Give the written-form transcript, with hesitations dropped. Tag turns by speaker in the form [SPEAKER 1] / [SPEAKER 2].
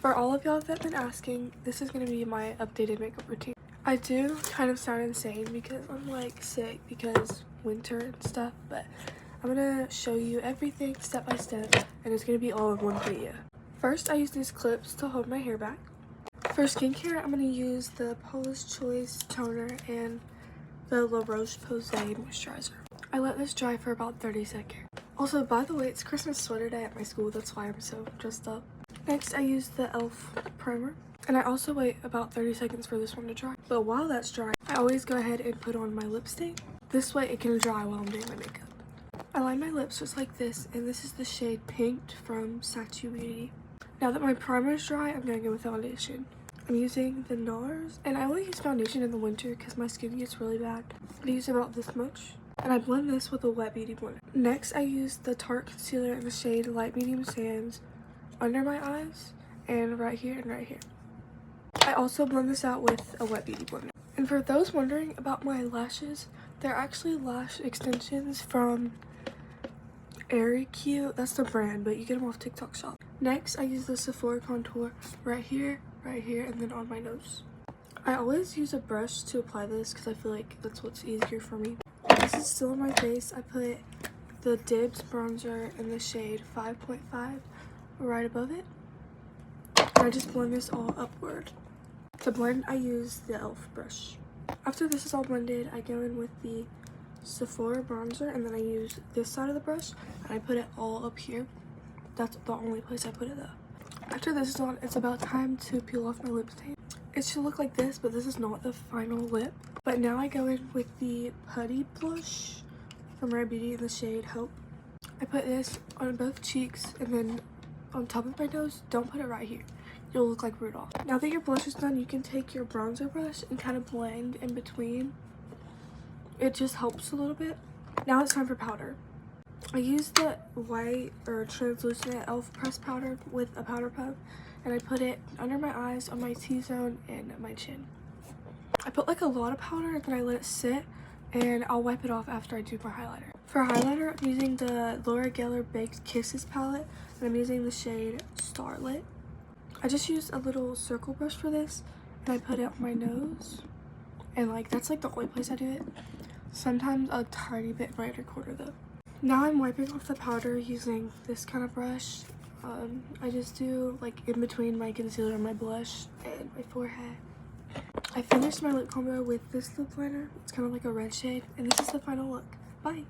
[SPEAKER 1] For all of y'all that have been asking, this is going to be my updated makeup routine. I do kind of sound insane because I'm like sick because winter and stuff, but I'm going to show you everything step by step and it's going to be all in one video. First, I use these clips to hold my hair back. For skincare, I'm going to use the Paula's Choice toner and the La Roche-Posay moisturizer. I let this dry for about 30 seconds. Also, by the way, it's Christmas sweater day at my school, that's why I'm so dressed up. Next, I use the e.l.f. primer, and I also wait about 30 seconds for this one to dry. But while that's dry, I always go ahead and put on my lipstick. This way it can dry while I'm doing my makeup. I line my lips just like this, and this is the shade Pinked from Sachi Beauty. Now that my primer is dry, I'm gonna go with foundation. I'm using the NARS, and I only use foundation in the winter because my skin gets really bad. I use about this much, and I blend this with a wet beauty blender. Next, I use the Tarte concealer in the shade Light Medium Sands under my eyes and right here and right here. I also blend this out with a wet beauty blender. And for those wondering about my lashes, they're actually lash extensions from Airy Cute. That's the brand, but you get them off TikTok shop. Next, I use the Sephora contour right here, and then on my nose. I always use a brush to apply this because I feel like that's what's easier for me. This is still on my face. I put the Dibs bronzer in the shade 5.5 right above it. And I just blend this all upward. To blend, I use the e.l.f. brush. After this is all blended, I go in with the Sephora bronzer, and then I use this side of the brush and I put it all up here. That's the only place I put it though. After this is on, it's about time to peel off my lip stain. It should look like this, but this is not the final lip. But now I go in with the Putty blush from Rare Beauty in the shade Hope. I put this on both cheeks and then on top of my nose. Don't put it right here. You'll look like Rudolph. Now that your blush is done, you can take your bronzer brush and kind of blend in between. It just helps a little bit. Now it's time for powder. I use the white or translucent e.l.f. pressed powder with a powder puff, and I put it under my eyes, on my T-zone, and my chin. I put like a lot of powder, then I let it sit, and I'll wipe it off after I do my highlighter. For highlighter, I'm using the Laura Geller Baked Kisses palette, and I'm using the shade Starlit. I just used a little circle brush for this, and I put it on my nose, and like that's like the only place I do it. Sometimes a tiny bit in my inner corner though. Now I'm wiping off the powder using this kind of brush. I just do like in between my concealer and my blush and my forehead. I finished my lip combo with this lip liner. It's kind of like a red shade, and this is the final look. Bye!